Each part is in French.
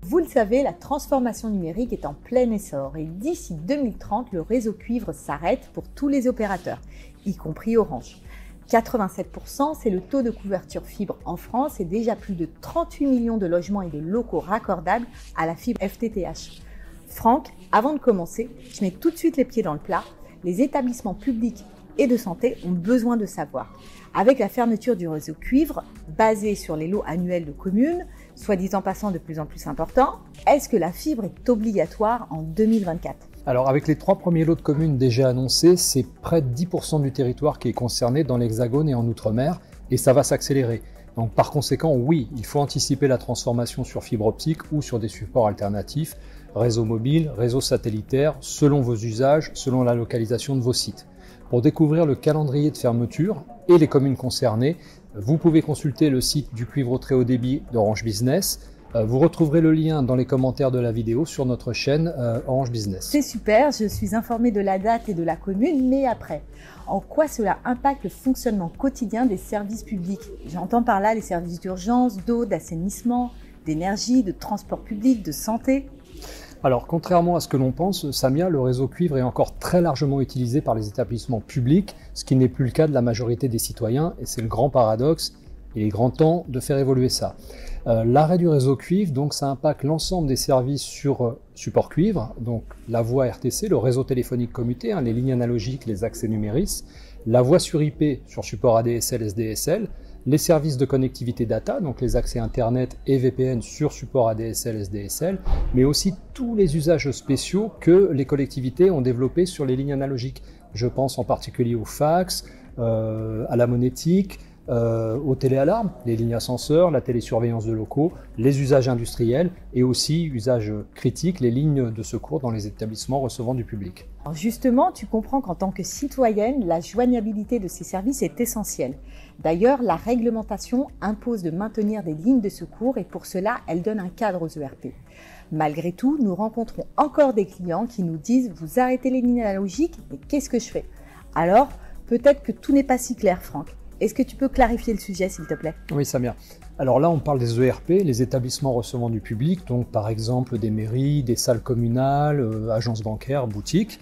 Vous le savez, la transformation numérique est en plein essor et d'ici 2030, le réseau cuivre s'arrête pour tous les opérateurs, y compris Orange. 87%, c'est le taux de couverture fibre en France et déjà plus de 38 millions de logements et de locaux raccordables à la fibre FTTH. Franck, avant de commencer, je mets tout de suite les pieds dans le plat. Les établissements publics et de santé ont besoin de savoir. Avec la fermeture du réseau cuivre, basé sur les lots annuels de communes, soit dit en passant de plus en plus important, est-ce que la fibre est obligatoire en 2024 ? Alors avec les 3 premiers lots de communes déjà annoncés, c'est près de 10% du territoire qui est concerné dans l'Hexagone et en Outre-mer, et ça va s'accélérer. Donc par conséquent, oui, il faut anticiper la transformation sur fibre optique ou sur des supports alternatifs, réseau mobile, réseau satellitaire, selon vos usages, selon la localisation de vos sites. Pour découvrir le calendrier de fermeture et les communes concernées, vous pouvez consulter le site du cuivre très haut débit d'Orange Business. Vous retrouverez le lien dans les commentaires de la vidéo sur notre chaîne Orange Business. C'est super, je suis informée de la date et de la commune, mais après, en quoi cela impacte le fonctionnement quotidien des services publics ? J'entends par là les services d'urgence, d'eau, d'assainissement, d'énergie, de transport public, de santé. Alors, contrairement à ce que l'on pense, Samia, le réseau cuivre est encore très largement utilisé par les établissements publics, ce qui n'est plus le cas de la majorité des citoyens, et c'est le grand paradoxe. Il est grand temps de faire évoluer ça. L'arrêt du réseau cuivre, donc, ça impacte l'ensemble des services sur support cuivre, donc la voie RTC, le réseau téléphonique commuté, les lignes analogiques, les accès numéris, la voie sur IP sur support ADSL, SDSL, les services de connectivité data, donc les accès Internet et VPN sur support ADSL, SDSL, mais aussi tous les usages spéciaux que les collectivités ont développés sur les lignes analogiques. Je pense en particulier au fax, à la monétique, aux téléalarmes, les lignes ascenseurs, la télésurveillance de locaux, les usages industriels et aussi usages critiques, les lignes de secours dans les établissements recevant du public. Alors justement, tu comprends qu'en tant que citoyenne, la joignabilité de ces services est essentielle. D'ailleurs, la réglementation impose de maintenir des lignes de secours et pour cela, elle donne un cadre aux ERP. Malgré tout, nous rencontrons encore des clients qui nous disent « Vous arrêtez les lignes analogiques, mais qu'est-ce que je fais ?» Alors, peut-être que tout n'est pas si clair, Franck. Est-ce que tu peux clarifier le sujet, s'il te plaît ? Oui, Samia. Alors là, on parle des ERP, les établissements recevant du public, donc par exemple des mairies, des salles communales, agences bancaires, boutiques.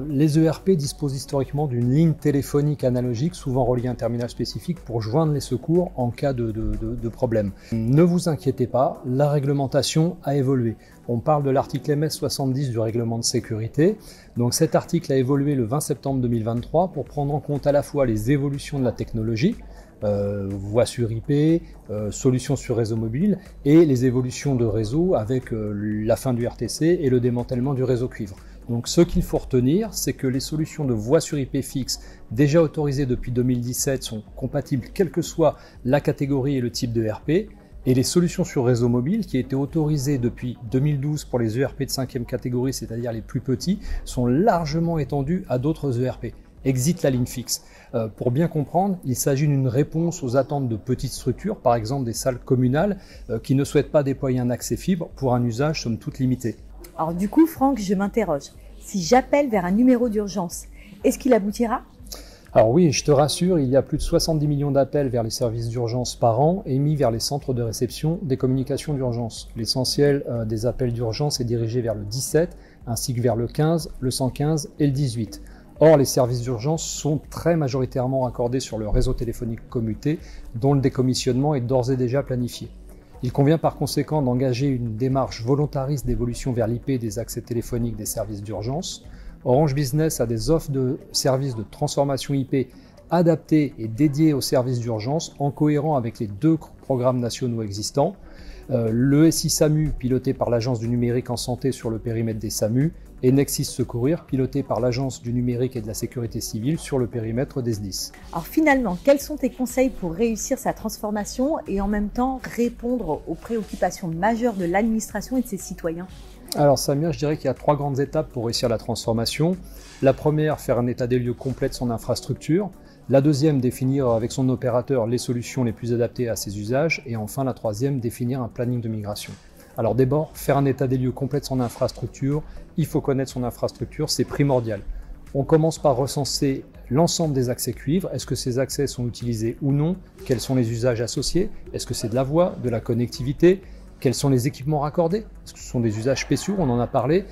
Les ERP disposent historiquement d'une ligne téléphonique analogique, souvent reliée à un terminal spécifique pour joindre les secours en cas de problème. Ne vous inquiétez pas, la réglementation a évolué. On parle de l'article MS 70 du règlement de sécurité. Donc cet article a évolué le 20 septembre 2023 pour prendre en compte à la fois les évolutions de la technologie, voix sur IP, solutions sur réseau mobile et les évolutions de réseau avec la fin du RTC et le démantèlement du réseau cuivre. Donc ce qu'il faut retenir, c'est que les solutions de voix sur IP fixe déjà autorisées depuis 2017 sont compatibles quelle que soit la catégorie et le type de RP. Et les solutions sur réseau mobile, qui étaient autorisées depuis 2012 pour les ERP de 5e catégorie, c'est-à-dire les plus petits, sont largement étendues à d'autres ERP. Exit la ligne fixe. Pour bien comprendre, il s'agit d'une réponse aux attentes de petites structures, par exemple des salles communales, qui ne souhaitent pas déployer un accès fibre pour un usage somme toute limité. Alors du coup, Franck, je m'interroge. Si j'appelle vers un numéro d'urgence, est-ce qu'il aboutira ? Alors oui, je te rassure, il y a plus de 70 millions d'appels vers les services d'urgence par an émis vers les centres de réception des communications d'urgence. L'essentiel des appels d'urgence est dirigé vers le 17, ainsi que vers le 15, le 115 et le 18. Or, les services d'urgence sont très majoritairement raccordés sur le réseau téléphonique commuté, dont le décommissionnement est d'ores et déjà planifié. Il convient par conséquent d'engager une démarche volontariste d'évolution vers l'IP des accès téléphoniques des services d'urgence. Orange Business a des offres de services de transformation IP adaptées et dédiées aux services d'urgence en cohérent avec les 2 programmes nationaux existants. Le SI SAMU piloté par l'Agence du numérique en santé sur le périmètre des SAMU et Nexis Secourir piloté par l'Agence du numérique et de la sécurité civile sur le périmètre des SDIS. Alors finalement, quels sont tes conseils pour réussir sa transformation et en même temps répondre aux préoccupations majeures de l'administration et de ses citoyens ? Alors Samia, je dirais qu'il y a 3 grandes étapes pour réussir la transformation. La première, faire un état des lieux complet de son infrastructure. La deuxième, définir avec son opérateur les solutions les plus adaptées à ses usages. Et enfin, la troisième, définir un planning de migration. Alors d'abord, faire un état des lieux complet de son infrastructure. Il faut connaître son infrastructure, c'est primordial. On commence par recenser l'ensemble des accès cuivre. Est-ce que ces accès sont utilisés ou non? Quels sont les usages associés? Est-ce que c'est de la voix, de la connectivité? Quels sont les équipements raccordés? Est-ce que ce sont des usages spéciaux? On en a parlé.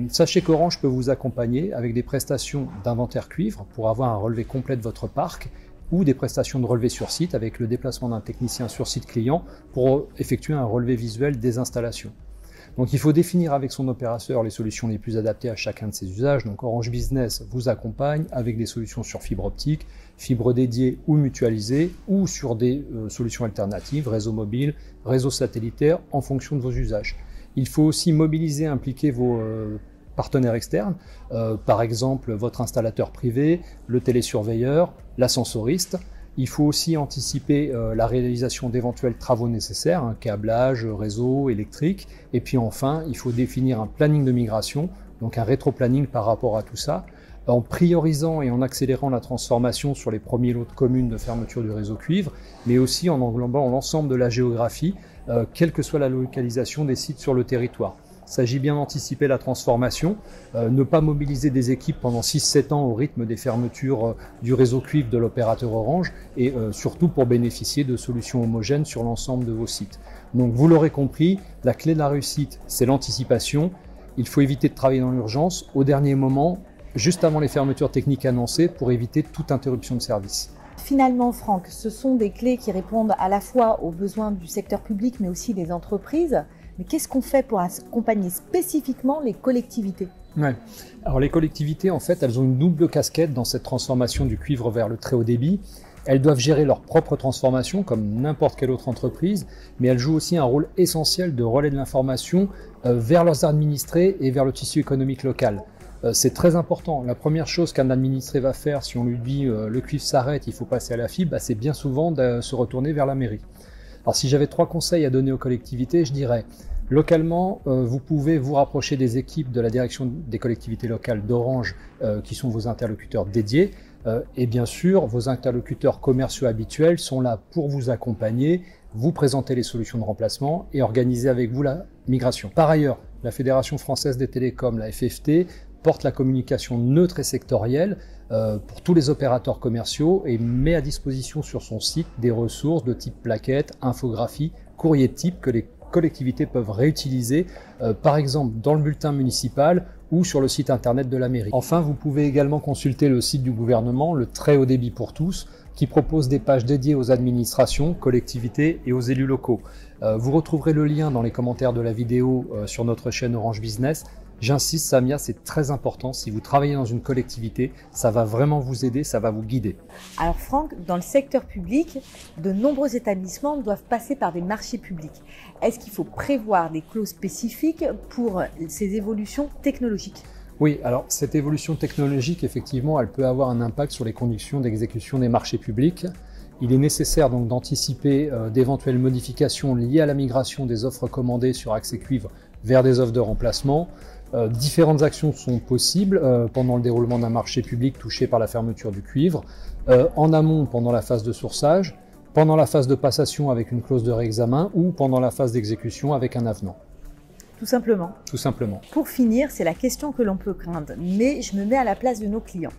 Sachez qu'Orange peut vous accompagner avec des prestations d'inventaire cuivre pour avoir un relevé complet de votre parc, ou des prestations de relevé sur site avec le déplacement d'un technicien sur site client pour effectuer un relevé visuel des installations. Donc il faut définir avec son opérateur les solutions les plus adaptées à chacun de ces usages. Donc Orange Business vous accompagne avec des solutions sur fibre optique, fibre dédiée ou mutualisée, ou sur des solutions alternatives, réseau mobile, réseau satellitaire, en fonction de vos usages. Il faut aussi mobiliser, impliquer vos partenaires externes, par exemple votre installateur privé, le télésurveilleur, l'ascensoriste. Il faut aussi anticiper la réalisation d'éventuels travaux nécessaires, câblage, réseau, électrique. Et puis enfin, il faut définir un planning de migration, donc un rétro-planning par rapport à tout ça, en priorisant et en accélérant la transformation sur les premiers lots de communes de fermeture du réseau cuivre, mais aussi en englobant l'ensemble de la géographie, quelle que soit la localisation des sites sur le territoire. Il s'agit bien d'anticiper la transformation, ne pas mobiliser des équipes pendant 6-7 ans au rythme des fermetures du réseau cuivre de l'opérateur Orange, et surtout pour bénéficier de solutions homogènes sur l'ensemble de vos sites. Donc vous l'aurez compris, la clé de la réussite, c'est l'anticipation. Il faut éviter de travailler dans l'urgence, au dernier moment, juste avant les fermetures techniques annoncées, pour éviter toute interruption de service. Finalement, Franck, ce sont des clés qui répondent à la fois aux besoins du secteur public, mais aussi des entreprises. Mais qu'est-ce qu'on fait pour accompagner spécifiquement les collectivités? Ouais. Alors les collectivités, en fait, elles ont une double casquette dans cette transformation du cuivre vers le très haut débit. Elles doivent gérer leur propre transformation comme n'importe quelle autre entreprise, mais elles jouent aussi un rôle essentiel de relais de l'information vers leurs administrés et vers le tissu économique local. C'est très important. La première chose qu'un administré va faire si on lui dit le cuivre s'arrête, il faut passer à la fibre, c'est bien souvent de se retourner vers la mairie. Alors si j'avais 3 conseils à donner aux collectivités, je dirais localement, vous pouvez vous rapprocher des équipes de la direction des collectivités locales d'Orange qui sont vos interlocuteurs dédiés, et bien sûr vos interlocuteurs commerciaux habituels sont là pour vous accompagner, vous présenter les solutions de remplacement et organiser avec vous la migration. Par ailleurs, la Fédération française des télécoms, la FFT, porte la communication neutre et sectorielle pour tous les opérateurs commerciaux et met à disposition sur son site des ressources de type plaquettes, infographies, courrier de type que les collectivités peuvent réutiliser, par exemple dans le bulletin municipal ou sur le site internet de la mairie. Enfin, vous pouvez également consulter le site du gouvernement, le très haut débit pour tous, qui propose des pages dédiées aux administrations, collectivités et aux élus locaux. Vous retrouverez le lien dans les commentaires de la vidéo sur notre chaîne Orange Business. J'insiste, Samia, c'est très important. Si vous travaillez dans une collectivité, ça va vraiment vous aider, ça va vous guider. Alors Franck, dans le secteur public, de nombreux établissements doivent passer par des marchés publics. Est-ce qu'il faut prévoir des clauses spécifiques pour ces évolutions technologiques? Oui, alors cette évolution technologique, effectivement, elle peut avoir un impact sur les conditions d'exécution des marchés publics. Il est nécessaire donc d'anticiper d'éventuelles modifications liées à la migration des offres commandées sur accès cuivre vers des offres de remplacement. Différentes actions sont possibles pendant le déroulement d'un marché public touché par la fermeture du cuivre, en amont pendant la phase de sourçage, pendant la phase de passation avec une clause de réexamen ou pendant la phase d'exécution avec un avenant. Tout simplement. Tout simplement. Pour finir, c'est la question que l'on peut craindre, mais je me mets à la place de nos clients.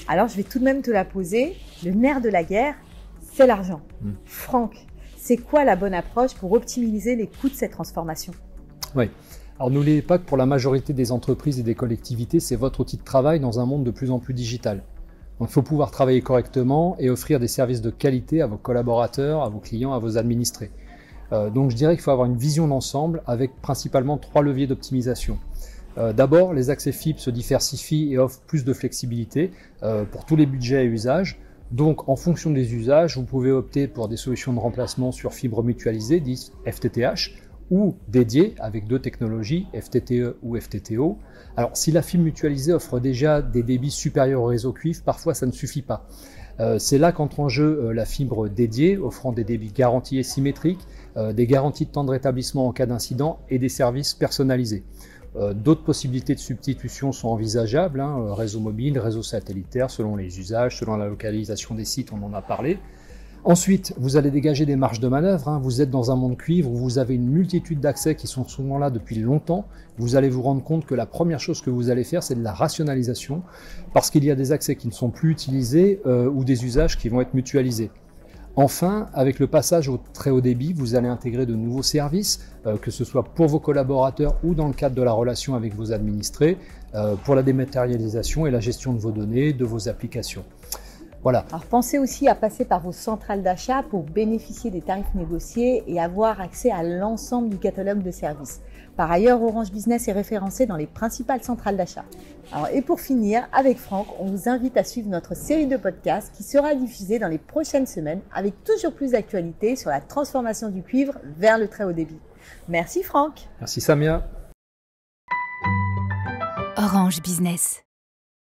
Alors je vais tout de même te la poser. Le nerf de la guerre, c'est l'argent. Franck, c'est quoi la bonne approche pour optimiser les coûts de cette transformation? Oui. Alors n'oubliez pas que pour la majorité des entreprises et des collectivités, c'est votre outil de travail dans un monde de plus en plus digital. Donc il faut pouvoir travailler correctement et offrir des services de qualité à vos collaborateurs, à vos clients, à vos administrés. Donc je dirais qu'il faut avoir une vision d'ensemble avec principalement 3 leviers d'optimisation. D'abord, les accès fibre se diversifient et offrent plus de flexibilité pour tous les budgets et usages. Donc en fonction des usages, vous pouvez opter pour des solutions de remplacement sur fibre mutualisée, dites FTTH, ou dédiées avec 2 technologies, FTTE ou FTTO. Alors si la fibre mutualisée offre déjà des débits supérieurs au réseau cuivre, parfois ça ne suffit pas. C'est là qu'entre en jeu la fibre dédiée, offrant des débits garantis et symétriques, des garanties de temps de rétablissement en cas d'incident et des services personnalisés. D'autres possibilités de substitution sont envisageables, réseau mobile, réseau satellitaire, selon les usages, selon la localisation des sites, on en a parlé. Ensuite, vous allez dégager des marges de manœuvre. Vous êtes dans un monde cuivre où vous avez une multitude d'accès qui sont souvent là depuis longtemps. Vous allez vous rendre compte que la première chose que vous allez faire, c'est de la rationalisation, parce qu'il y a des accès qui ne sont plus utilisés ou des usages qui vont être mutualisés. Enfin, avec le passage au très haut débit, vous allez intégrer de nouveaux services, que ce soit pour vos collaborateurs ou dans le cadre de la relation avec vos administrés, pour la dématérialisation et la gestion de vos données, de vos applications. Voilà. Alors pensez aussi à passer par vos centrales d'achat pour bénéficier des tarifs négociés et avoir accès à l'ensemble du catalogue de services. Par ailleurs, Orange Business est référencé dans les principales centrales d'achat. Et pour finir, avec Franck, on vous invite à suivre notre série de podcasts qui sera diffusée dans les prochaines semaines avec toujours plus d'actualités sur la transformation du cuivre vers le très haut débit. Merci Franck. Merci Samia. Orange Business.